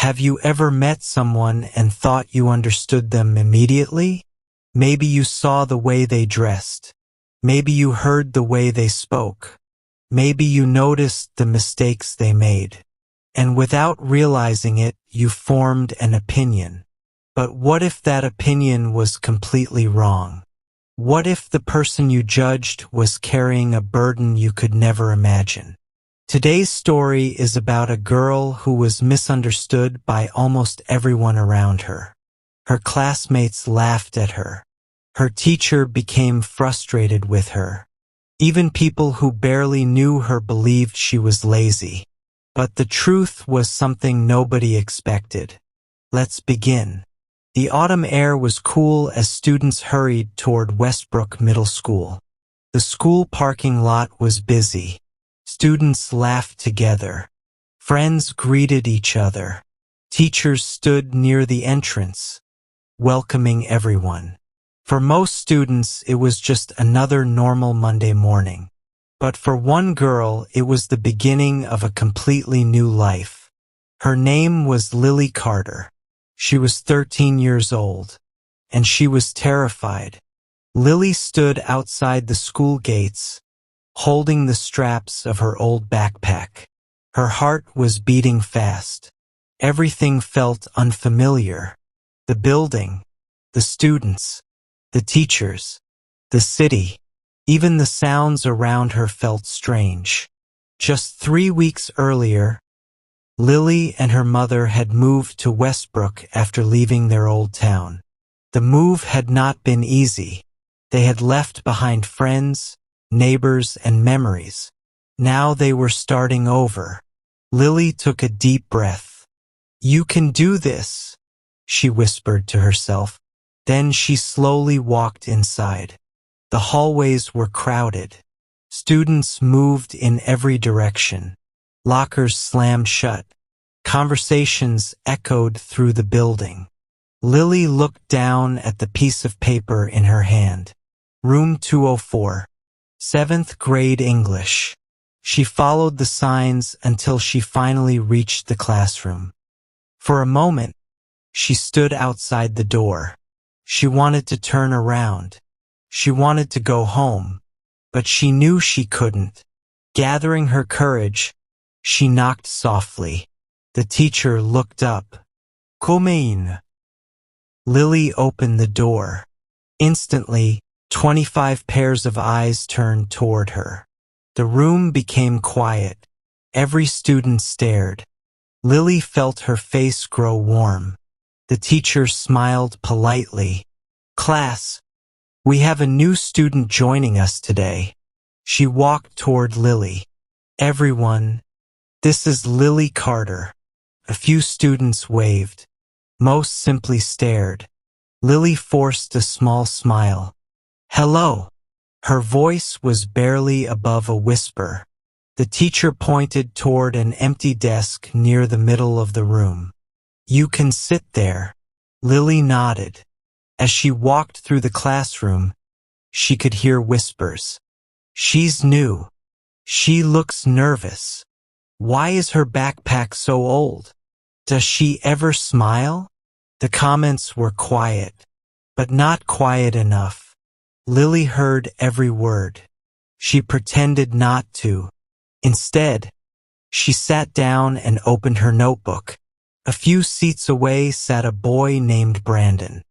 Have you ever met someone and thought you understood them immediately? Maybe you saw the way they dressed. Maybe you heard the way they spoke. Maybe you noticed the mistakes they made. And without realizing it, you formed an opinion. But what if that opinion was completely wrong? What if the person you judged was carrying a burden you could never imagine? Today's story is about a girl who was misunderstood by almost everyone around her. Her classmates laughed at her. Her teacher became frustrated with her. Even people who barely knew her believed she was lazy. But the truth was something nobody expected. Let's begin. The autumn air was cool as students hurried toward Westbrook Middle School. The school parking lot was busy. Students laughed together. Friends greeted each other. Teachers stood near the entrance, welcoming everyone. For most students, it was just another normal Monday morning. But for one girl, it was the beginning of a completely new life. Her name was Lily Carter. She was 13 years old, and she was terrified. Lily stood outside the school gates, holding the straps of her old backpack. Her heart was beating fast. Everything felt unfamiliar. The building, the students, the teachers, the city, even the sounds around her felt strange. Just 3 weeks earlier, Lily and her mother had moved to Westbrook after leaving their old town. The move had not been easy. They had left behind friends, neighbors, and memories. Now they were starting over. Lily took a deep breath. "You can do this," she whispered to herself. Then she slowly walked inside. The hallways were crowded. Students moved in every direction. Lockers slammed shut. Conversations echoed through the building. Lily looked down at the piece of paper in her hand. Room 204. 7th grade English. She followed the signs until she finally reached the classroom. For a moment, she stood outside the door. She wanted to turn around. She wanted to go home, but she knew she couldn't. Gathering her courage, she knocked softly. The teacher looked up. "Come in." Lily opened the door. Instantly, 25 pairs of eyes turned toward her. The room became quiet. Every student stared. Lily felt her face grow warm. The teacher smiled politely. "Class, we have a new student joining us today." She walked toward Lily. "Everyone, this is Lily Carter." A few students waved. Most simply stared. Lily forced a small smile. "Hello." Her voice was barely above a whisper. The teacher pointed toward an empty desk near the middle of the room. "You can sit there." Lily nodded. As she walked through the classroom, she could hear whispers. "She's new. She looks nervous. Why is her backpack so old? Does she ever smile?" The comments were quiet, but not quiet enough. Lily heard every word. She pretended not to. Instead, she sat down and opened her notebook. A few seats away sat a boy named Brandon.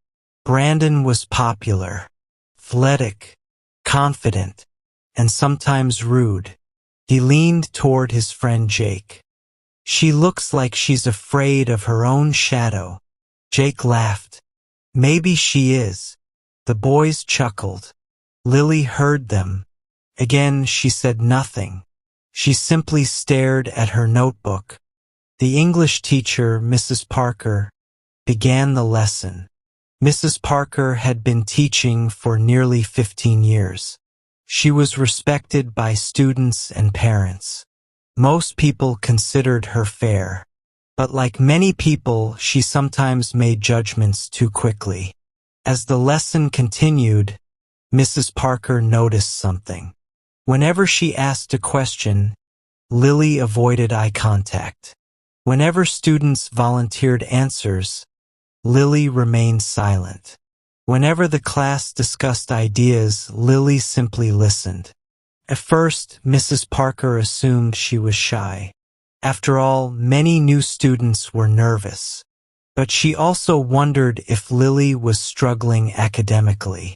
Brandon was popular, athletic, confident, and sometimes rude. He leaned toward his friend Jake. "She looks like she's afraid of her own shadow." Jake laughed. "Maybe she is." The boys chuckled. Lily heard them. Again, she said nothing. She simply stared at her notebook. The English teacher, Mrs. Parker, began the lesson. Mrs. Parker had been teaching for nearly 15 years. She was respected by students and parents. Most people considered her fair. But like many people, she sometimes made judgments too quickly. As the lesson continued, Mrs. Parker noticed something. Whenever she asked a question, Lily avoided eye contact. Whenever students volunteered answers, Lily remained silent. Whenever the class discussed ideas, Lily simply listened. At first, Mrs. Parker assumed she was shy. After all, many new students were nervous. But she also wondered if Lily was struggling academically.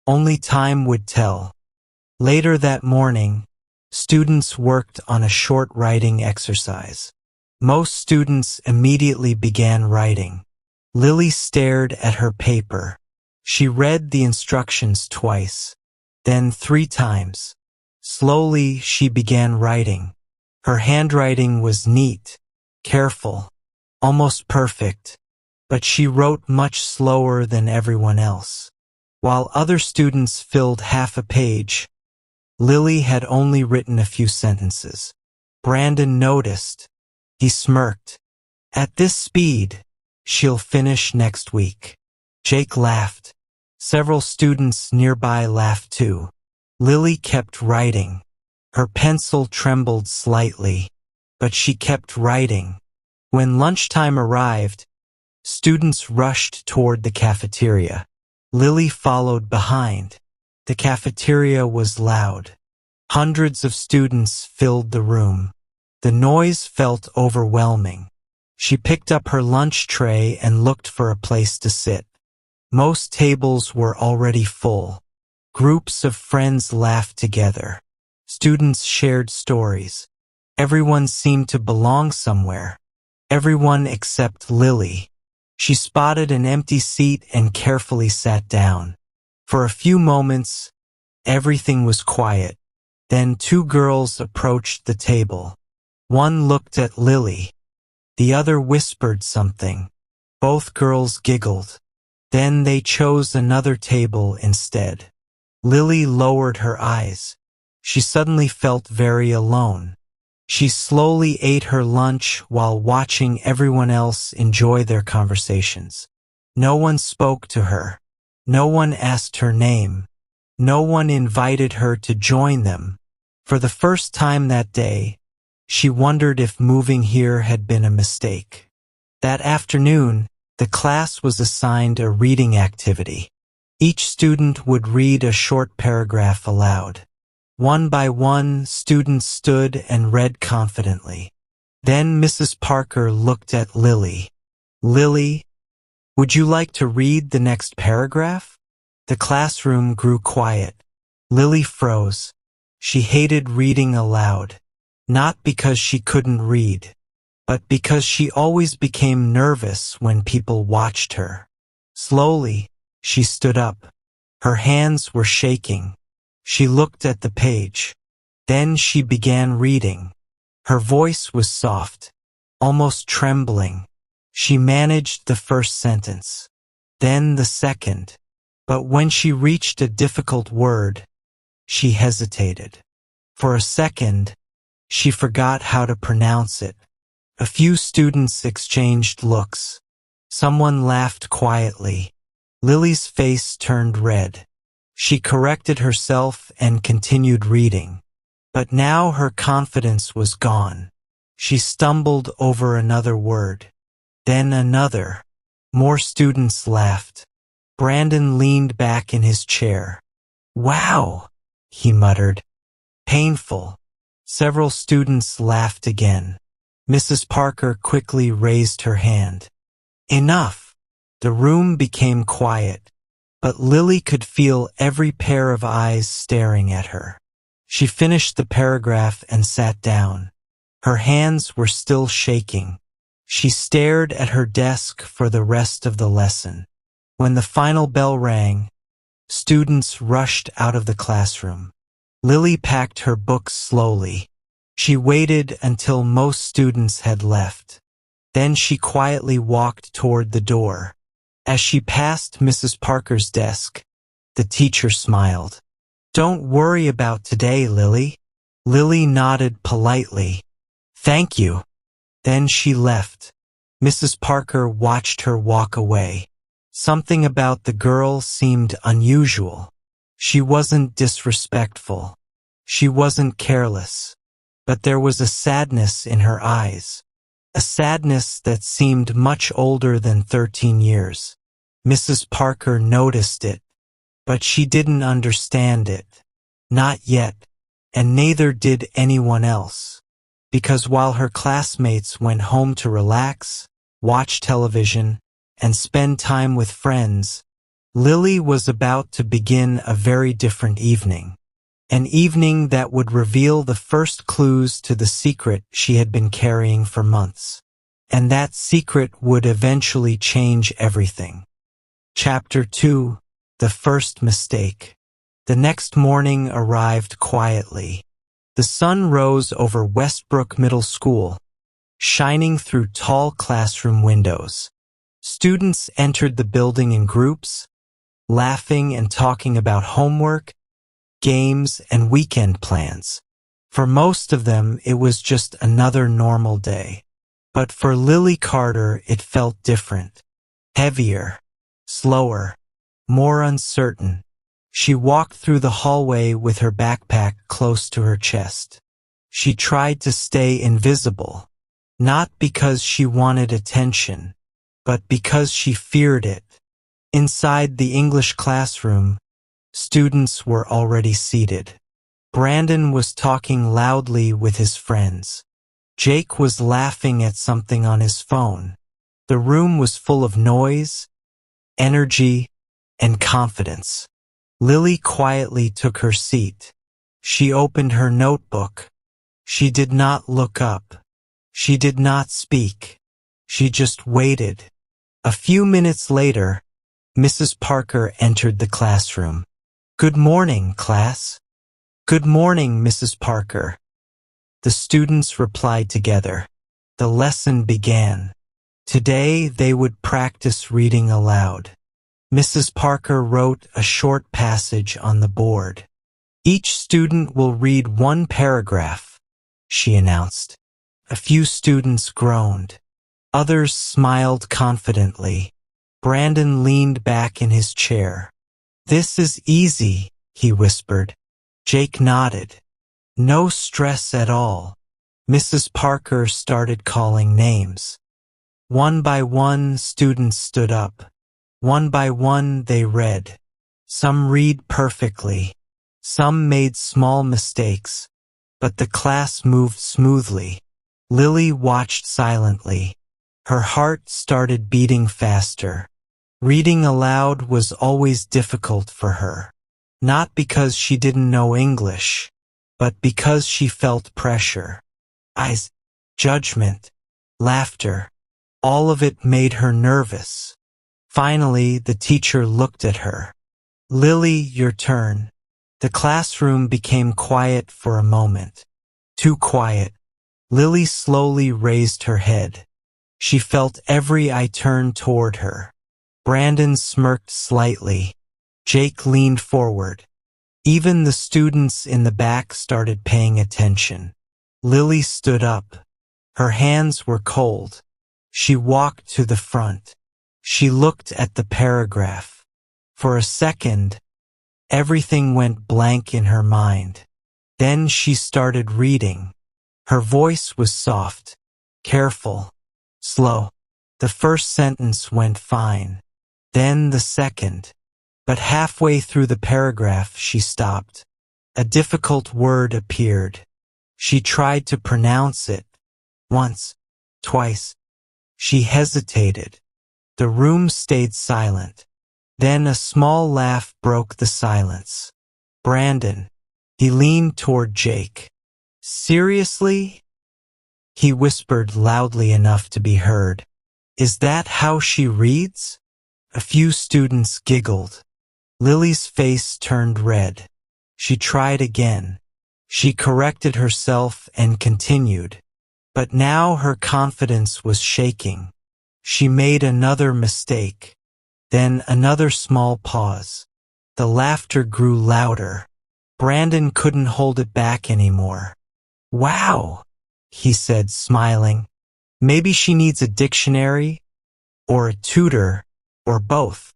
Only time would tell. Later that morning, students worked on a short writing exercise. Most students immediately began writing. Lily stared at her paper. She read the instructions twice, then 3 times. Slowly, she began writing. Her handwriting was neat, careful, almost perfect, but she wrote much slower than everyone else. While other students filled half a page, Lily had only written a few sentences. Brandon noticed. He smirked. At this speed, she'll finish next week. Jake laughed. Several students nearby laughed too. Lily kept writing. Her pencil trembled slightly, but she kept writing. When lunchtime arrived, students rushed toward the cafeteria. Lily followed behind. The cafeteria was loud. Hundreds of students filled the room. The noise felt overwhelming. She picked up her lunch tray and looked for a place to sit. Most tables were already full. Groups of friends laughed together. Students shared stories. Everyone seemed to belong somewhere. Everyone except Lily. She spotted an empty seat and carefully sat down. For a few moments, everything was quiet. Then 2 girls approached the table. One looked at Lily. The other whispered something. Both girls giggled. Then they chose another table instead. Lily lowered her eyes. She suddenly felt very alone. She slowly ate her lunch while watching everyone else enjoy their conversations. No one spoke to her. No one asked her name. No one invited her to join them. For the first time that day, she wondered if moving here had been a mistake. That afternoon, the class was assigned a reading activity. Each student would read a short paragraph aloud. One by one, students stood and read confidently. Then Mrs. Parker looked at Lily. Lily, would you like to read the next paragraph? The classroom grew quiet. Lily froze. She hated reading aloud. Not because she couldn't read, but because she always became nervous when people watched her. Slowly, she stood up. Her hands were shaking. She looked at the page. Then she began reading. Her voice was soft, almost trembling. She managed the first sentence, then the second. But when she reached a difficult word, she hesitated. For a second, she forgot how to pronounce it. A few students exchanged looks. Someone laughed quietly. Lily's face turned red. She corrected herself and continued reading. But now her confidence was gone. She stumbled over another word. Then another. More students laughed. Brandon leaned back in his chair. "Wow," he muttered. "Painful." Several students laughed again. Mrs. Parker quickly raised her hand. "Enough." The room became quiet, but Lily could feel every pair of eyes staring at her. She finished the paragraph and sat down. Her hands were still shaking. She stared at her desk for the rest of the lesson. When the final bell rang, students rushed out of the classroom. Lily packed her books slowly. She waited until most students had left. Then she quietly walked toward the door. As she passed Mrs. Parker's desk, the teacher smiled. "Don't worry about today, Lily." Lily nodded politely. "Thank you." Then she left. Mrs. Parker watched her walk away. Something about the girl seemed unusual. She wasn't disrespectful. She wasn't careless. But there was a sadness in her eyes. a sadness that seemed much older than 13 years. Mrs. Parker noticed it, but she didn't understand it. Not yet, and neither did anyone else. Because while her classmates went home to relax, watch television, and spend time with friends, Lily was about to begin a very different evening. An evening that would reveal the first clues to the secret she had been carrying for months. And that secret would eventually change everything. Chapter 2: The First Mistake. The next morning arrived quietly. The sun rose over Westbrook Middle School, shining through tall classroom windows. Students entered the building in groups, laughing and talking about homework, games, and weekend plans. For most of them, it was just another normal day. But for Lily Carter, it felt different. Heavier, slower, more uncertain. She walked through the hallway with her backpack close to her chest. She tried to stay invisible, not because she wanted attention, but because she feared it. Inside the English classroom, students were already seated. Brandon was talking loudly with his friends. Jake was laughing at something on his phone. The room was full of noise, energy, and confidence. Lily quietly took her seat. She opened her notebook. She did not look up. She did not speak. She just waited. A few minutes later, Mrs. Parker entered the classroom. "Good morning, class." "Good morning, Mrs. Parker." The students replied together. The lesson began. Today they would practice reading aloud. Mrs. Parker wrote a short passage on the board. "Each student will read one paragraph," she announced. A few students groaned. Others smiled confidently. Brandon leaned back in his chair. "This is easy," he whispered. Jake nodded. "No stress at all." Mrs. Parker started calling names. One by one, students stood up. One by one, they read. Some read perfectly. Some made small mistakes. But the class moved smoothly. Lily watched silently. Her heart started beating faster. Reading aloud was always difficult for her. Not because she didn't know English, but because she felt pressure. Eyes, judgment, laughter. All of it made her nervous. Finally, the teacher looked at her. "Lily, your turn." The classroom became quiet for a moment. Too quiet. Lily slowly raised her head. She felt every eye turn toward her. Brandon smirked slightly. Jake leaned forward. Even the students in the back started paying attention. Lily stood up. Her hands were cold. She walked to the front. She looked at the paragraph. For a second, everything went blank in her mind. Then she started reading. Her voice was soft, careful, slow. The first sentence went fine. Then the second. But halfway through the paragraph, she stopped. A difficult word appeared. She tried to pronounce it. Once, twice. She hesitated. The room stayed silent. Then a small laugh broke the silence. "Brandon." He leaned toward Jake. "Seriously?" He whispered loudly enough to be heard. "Is that how she reads?" A few students giggled. Lily's face turned red. She tried again. She corrected herself and continued. But now her confidence was shaking. She made another mistake. Then another small pause. The laughter grew louder. Brandon couldn't hold it back anymore. "Wow," he said, smiling. "Maybe she needs a dictionary, or a tutor, or both."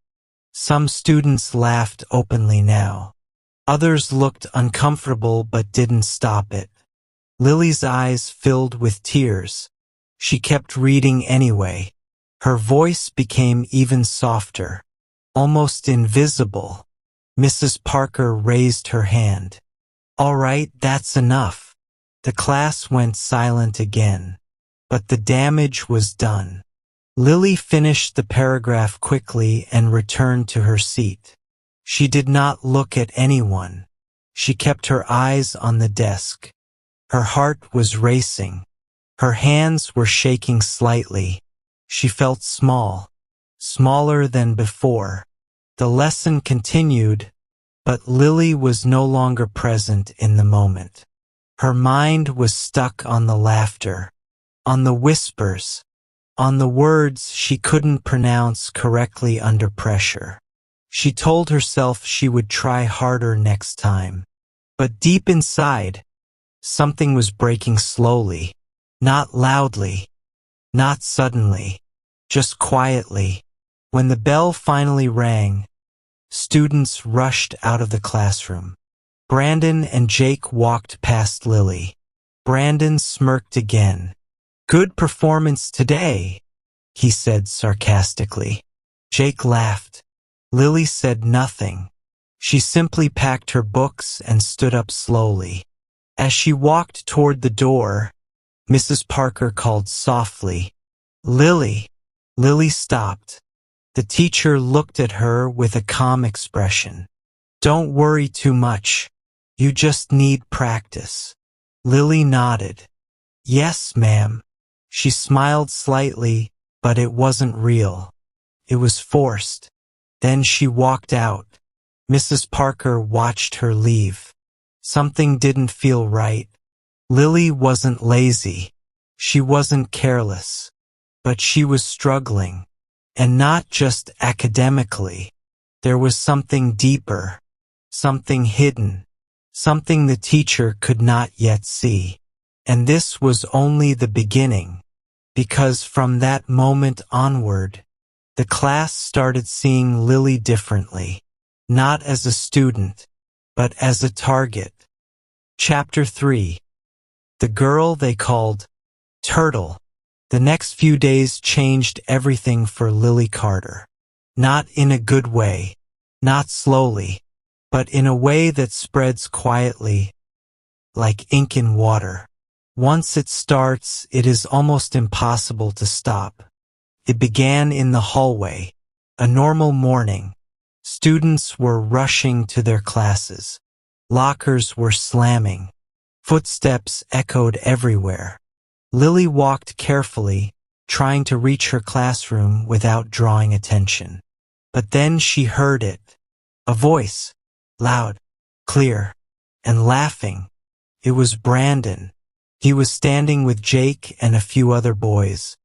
Some students laughed openly now. Others looked uncomfortable but didn't stop it. Lily's eyes filled with tears. She kept reading anyway. Her voice became even softer, almost invisible. Mrs. Parker raised her hand. "All right, that's enough." The class went silent again. But the damage was done. Lily finished the paragraph quickly and returned to her seat. She did not look at anyone. She kept her eyes on the desk. Her heart was racing. Her hands were shaking slightly. She felt small, smaller than before. The lesson continued, but Lily was no longer present in the moment. Her mind was stuck on the laughter, on the whispers, on the words she couldn't pronounce correctly under pressure. She told herself she would try harder next time. But deep inside, something was breaking slowly, not loudly, not suddenly, just quietly. When the bell finally rang, students rushed out of the classroom. Brandon and Jake walked past Lily. Brandon smirked again. "Good performance today," he said sarcastically. Jake laughed. Lily said nothing. She simply packed her books and stood up slowly. As she walked toward the door, Mrs. Parker called softly, "Lily." Lily stopped. The teacher looked at her with a calm expression. "Don't worry too much. You just need practice." Lily nodded. "Yes, ma'am." She smiled slightly, but it wasn't real. It was forced. Then she walked out. Mrs. Parker watched her leave. Something didn't feel right. Lily wasn't lazy. She wasn't careless. But she was struggling. And not just academically. There was something deeper. Something hidden. Something the teacher could not yet see. And this was only the beginning. Because from that moment onward, the class started seeing Lily differently. Not as a student, but as a target. Chapter 3. The girl they called Turtle. The next few days changed everything for Lily Carter. Not in a good way, not slowly, but in a way that spreads quietly, like ink in water. Once it starts, it is almost impossible to stop. It began in the hallway. A normal morning. Students were rushing to their classes. Lockers were slamming. Footsteps echoed everywhere. Lily walked carefully, trying to reach her classroom without drawing attention. But then she heard it. A voice. Loud, clear, and laughing. It was Brandon. He was standing with Jake and a few other boys.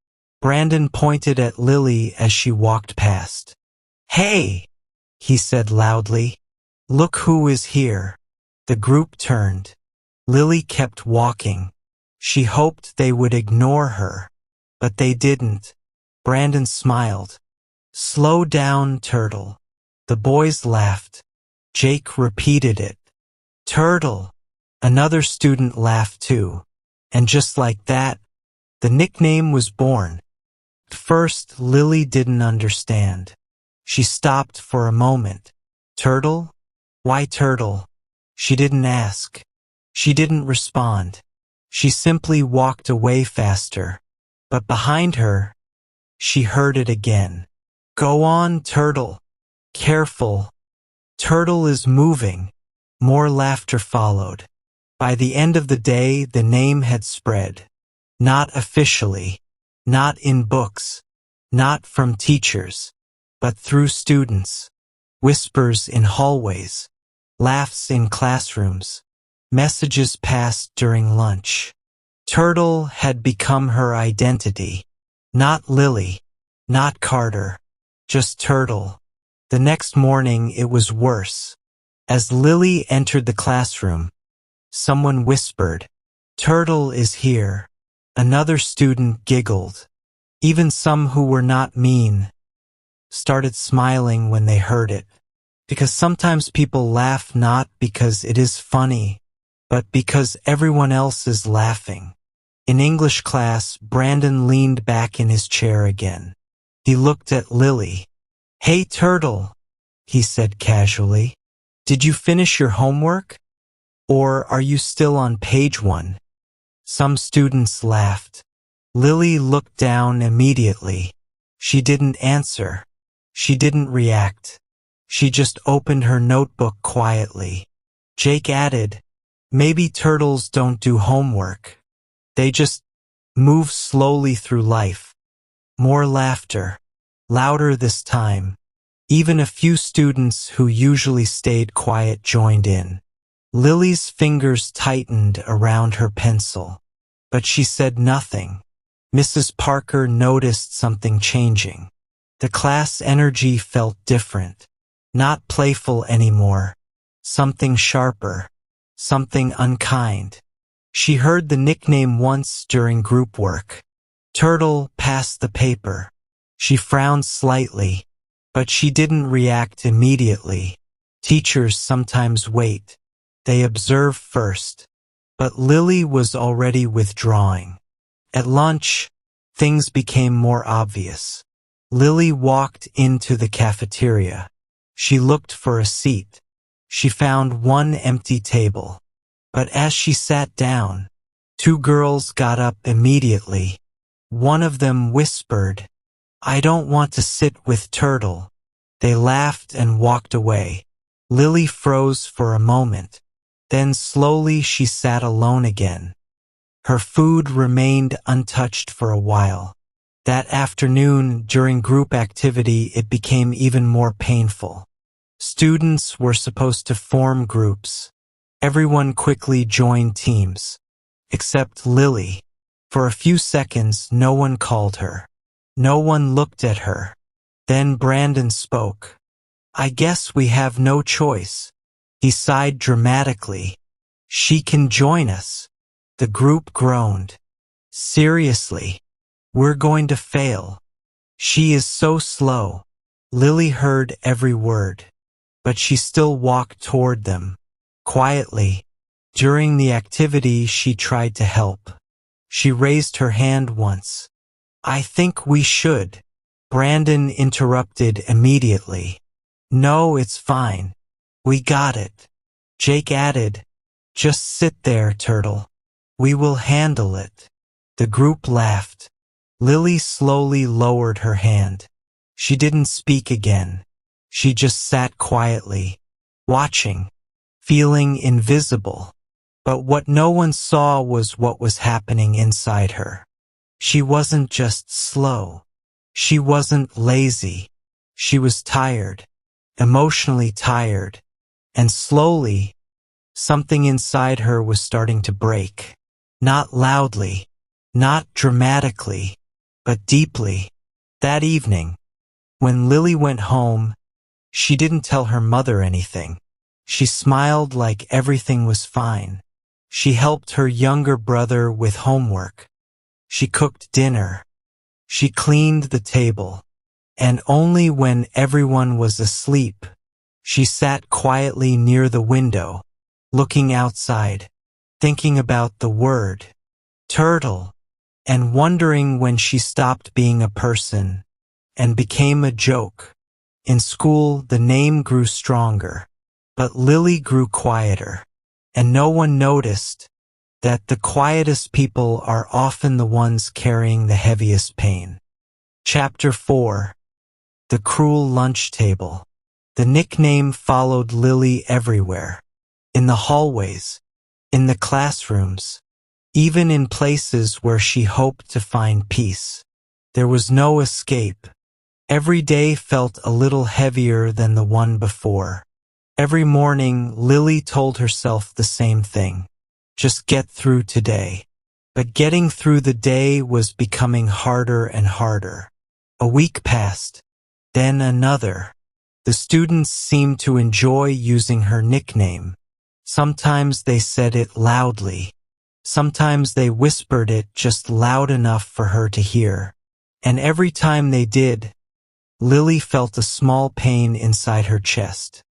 Brandon pointed at Lily as she walked past. "Hey!" he said loudly. "Look who is here." The group turned. Lily kept walking. She hoped they would ignore her, but they didn't. Brandon smiled. "Slow down, Turtle." The boys laughed. Jake repeated it. "Turtle." Another student laughed too. And just like that, the nickname was born. At first, Lily didn't understand. She stopped for a moment. "Turtle? Why Turtle?" She didn't ask. She didn't respond. She simply walked away faster. But behind her, she heard it again. "Go on, Turtle. Careful. Turtle is moving." More laughter followed. By the end of the day, the name had spread. Not officially, not in books, not from teachers, but through students. Whispers in hallways, laughs in classrooms, messages passed during lunch. Turtle had become her identity. Not Lily, not Carter, just Turtle. The next morning it was worse. As Lily entered the classroom, someone whispered, "Turtle is here." Another student giggled. Even some who were not mean started smiling when they heard it. Because sometimes people laugh not because it is funny, but because everyone else is laughing. In English class, Brandon leaned back in his chair again. He looked at Lily. "Hey, Turtle," he said casually. "Did you finish your homework? Or are you still on page 1? Some students laughed. Lily looked down immediately. She didn't answer. She didn't react. She just opened her notebook quietly. Jake added, "Maybe turtles don't do homework. They just move slowly through life." More laughter. Louder this time. Even a few students who usually stayed quiet joined in. Lily's fingers tightened around her pencil, but she said nothing. Mrs. Parker noticed something changing. The class energy felt different. Not playful anymore. Something sharper. Something unkind. She heard the nickname once during group work. Turtle passed the paper. She frowned slightly, but she didn't react immediately. Teachers sometimes wait. They observe first. But Lily was already withdrawing. At lunch, things became more obvious. Lily walked into the cafeteria. She looked for a seat. She found one empty table. But as she sat down, two girls got up immediately. One of them whispered, "I don't want to sit with Turtle." They laughed and walked away. Lily froze for a moment. Then slowly she sat alone again. Her food remained untouched for a while. That afternoon, during group activity, it became even more painful. Students were supposed to form groups. Everyone quickly joined teams. Except Lily. For a few seconds, no one called her. No one looked at her. Then Brandon spoke. "I guess we have no choice." He sighed dramatically. "She can join us." The group groaned. "Seriously? We're going to fail. She is so slow." Lily heard every word, but she still walked toward them, quietly. During the activity, she tried to help. She raised her hand once. "I think we should." Brandon interrupted immediately. "No, it's fine. We got it." Jake added, "Just sit there, Turtle. We will handle it." The group laughed. Lily slowly lowered her hand. She didn't speak again. She just sat quietly, watching, feeling invisible. But what no one saw was what was happening inside her. She wasn't just slow. She wasn't lazy. She was tired, emotionally tired. And slowly, something inside her was starting to break. Not loudly, not dramatically, but deeply. That evening, when Lily went home, she didn't tell her mother anything. She smiled like everything was fine. She helped her younger brother with homework. She cooked dinner. She cleaned the table. And only when everyone was asleep, she sat quietly near the window, looking outside, thinking about the word, turtle, and wondering when she stopped being a person and became a joke. In school, the name grew stronger, but Lily grew quieter, and no one noticed that the quietest people are often the ones carrying the heaviest pain. Chapter 4. The Cruel Lunch Table. The nickname followed Lily everywhere. In the hallways, in the classrooms, even in places where she hoped to find peace. There was no escape. Every day felt a little heavier than the one before. Every morning, Lily told herself the same thing. Just get through today. But getting through the day was becoming harder and harder. A week passed, then another. The students seemed to enjoy using her nickname. Sometimes they said it loudly. Sometimes they whispered it just loud enough for her to hear. And every time they did, Lily felt a small pain inside her chest.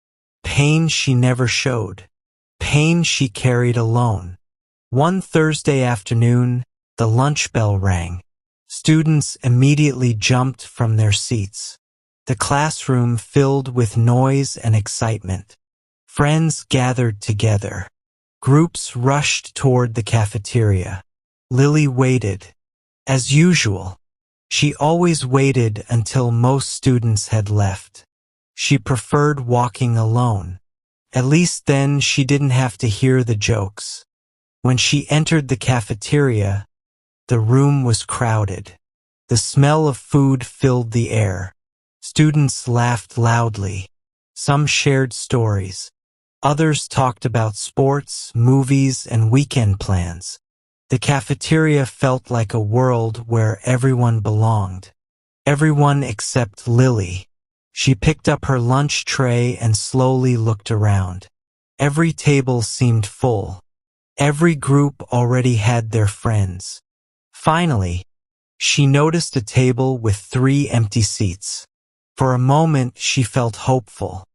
Pain she never showed. Pain she carried alone. One Thursday afternoon, the lunch bell rang. Students immediately jumped from their seats. The classroom filled with noise and excitement. Friends gathered together. Groups rushed toward the cafeteria. Lily waited. As usual, she always waited until most students had left. She preferred walking alone. At least then she didn't have to hear the jokes. When she entered the cafeteria, the room was crowded. The smell of food filled the air. Students laughed loudly. Some shared stories. Others talked about sports, movies, and weekend plans. The cafeteria felt like a world where everyone belonged. Everyone except Lily. She picked up her lunch tray and slowly looked around. Every table seemed full. Every group already had their friends. Finally, she noticed a table with 3 empty seats. For a moment, she felt hopeful.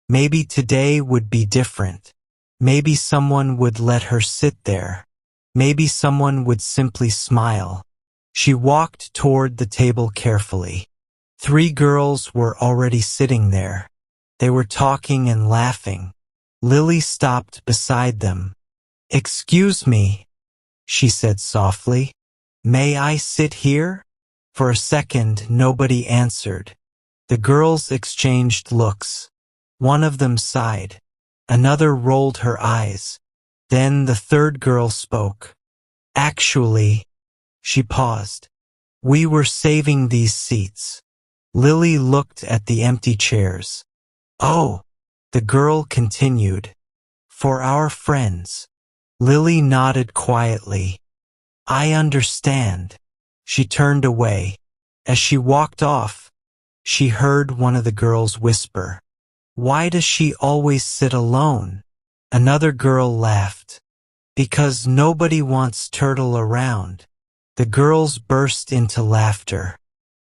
Maybe today would be different. Maybe someone would let her sit there. Maybe someone would simply smile. She walked toward the table carefully. 3 girls were already sitting there. They were talking and laughing. Lily stopped beside them. "Excuse me," she said softly. "May I sit here?" For a second, nobody answered. The girls exchanged looks. One of them sighed. Another rolled her eyes. Then the third girl spoke. "Actually," she paused, "we were saving these seats." Lily looked at the empty chairs. "Oh," the girl continued, "for our friends." Lily nodded quietly. "I understand." She turned away. As she walked off, she heard one of the girls whisper, "Why does she always sit alone?" Another girl laughed. "Because nobody wants Turtle around." The girls burst into laughter.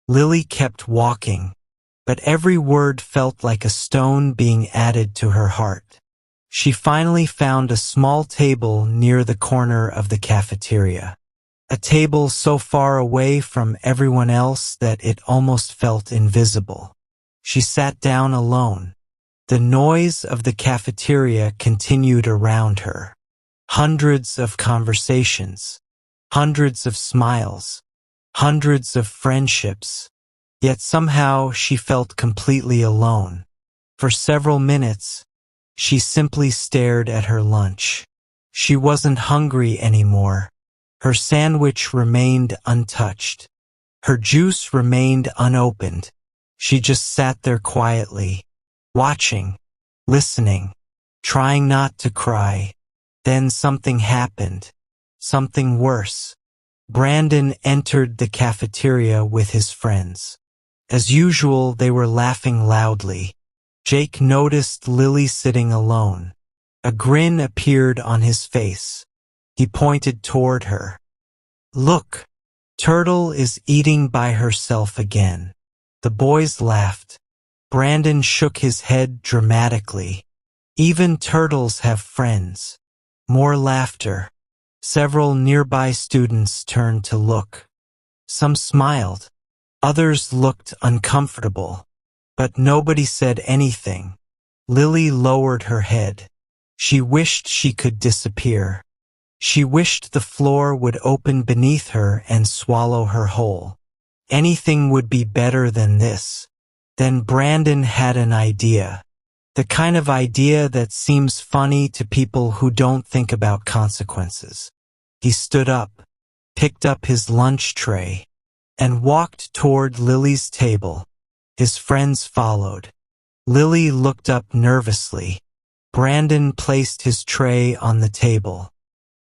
Lily kept walking, but every word felt like a stone being added to her heart. She finally found a small table near the corner of the cafeteria. A table so far away from everyone else that it almost felt invisible. She sat down alone. The noise of the cafeteria continued around her. Hundreds of conversations. Hundreds of smiles. Hundreds of friendships. Yet somehow she felt completely alone. For several minutes, she simply stared at her lunch. She wasn't hungry anymore. Her sandwich remained untouched. Her juice remained unopened. She just sat there quietly, watching, listening, trying not to cry. Then something happened. Something worse. Brandon entered the cafeteria with his friends. As usual, they were laughing loudly. Jake noticed Lily sitting alone. A grin appeared on his face. He pointed toward her. "Look, Turtle is eating by herself again." The boys laughed. Brandon shook his head dramatically. "Even turtles have friends." More laughter. Several nearby students turned to look. Some smiled. Others looked uncomfortable. But nobody said anything. Lily lowered her head. She wished she could disappear. She wished the floor would open beneath her and swallow her whole. Anything would be better than this. Then Brandon had an idea. The kind of idea that seems funny to people who don't think about consequences. He stood up, picked up his lunch tray, and walked toward Lily's table. His friends followed. Lily looked up nervously. Brandon placed his tray on the table.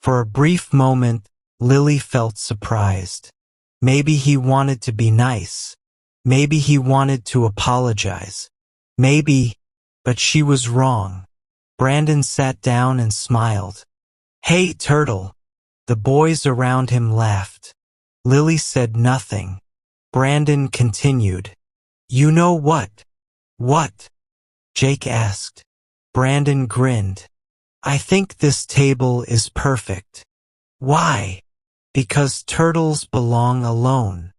For a brief moment, Lily felt surprised. Maybe he wanted to be nice. Maybe he wanted to apologize. Maybe, but she was wrong. Brandon sat down and smiled. "Hey, Turtle." The boys around him laughed. Lily said nothing. Brandon continued. "You know what?" "What?" Jake asked. Brandon grinned. "I think this table is perfect." "Why?" Because turtles belong alone.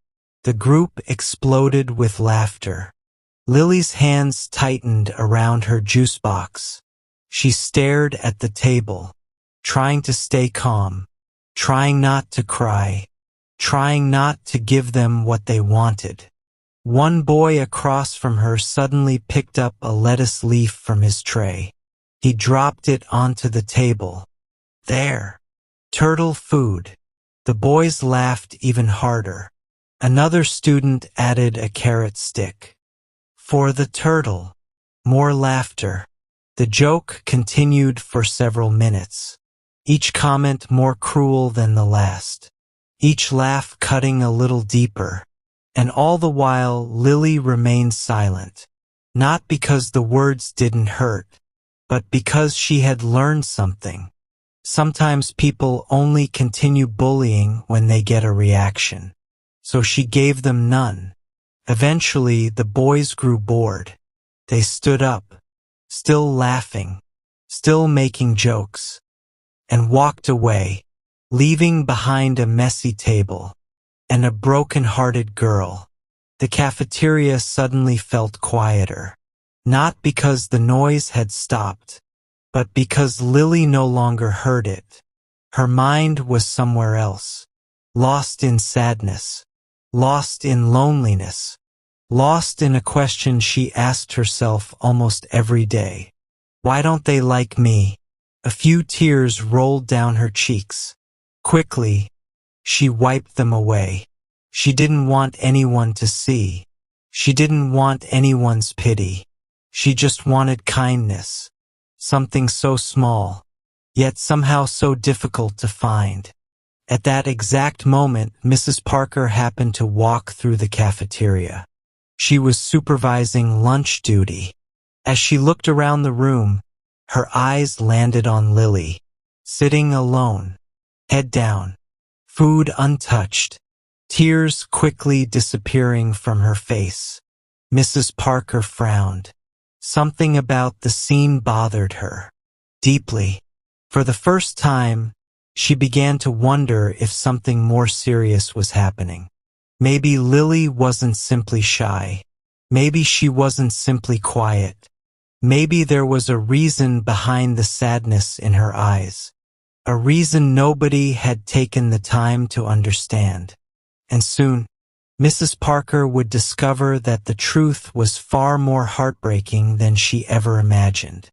The group exploded with laughter. Lily's hands tightened around her juice box. She stared at the table, trying to stay calm, trying not to cry, trying not to give them what they wanted. One boy across from her suddenly picked up a lettuce leaf from his tray. He dropped it onto the table. There. Turtle food. The boys laughed even harder. Another student added a carrot stick. For the turtle. More laughter. The joke continued for several minutes. Each comment more cruel than the last. Each laugh cutting a little deeper. And all the while Lily remained silent. Not because the words didn't hurt, but because she had learned something. Sometimes people only continue bullying when they get a reaction. So she gave them none. Eventually, the boys grew bored. They stood up, still laughing, still making jokes, and walked away, leaving behind a messy table and a broken-hearted girl. The cafeteria suddenly felt quieter, not because the noise had stopped, but because Lily no longer heard it. Her mind was somewhere else, lost in sadness, lost in loneliness, lost in a question she asked herself almost every day. Why don't they like me? A few tears rolled down her cheeks. Quickly, she wiped them away. She didn't want anyone to see. She didn't want anyone's pity. She just wanted kindness. Something so small, yet somehow so difficult to find. At that exact moment, Mrs. Parker happened to walk through the cafeteria. She was supervising lunch duty. As she looked around the room, her eyes landed on Lily, sitting alone, head down, food untouched, tears quickly disappearing from her face. Mrs. Parker frowned. Something about the scene bothered her deeply. For the first time, she began to wonder if something more serious was happening. Maybe Lily wasn't simply shy. Maybe she wasn't simply quiet. Maybe there was a reason behind the sadness in her eyes. A reason nobody had taken the time to understand. And soon, Mrs. Parker would discover that the truth was far more heartbreaking than she ever imagined.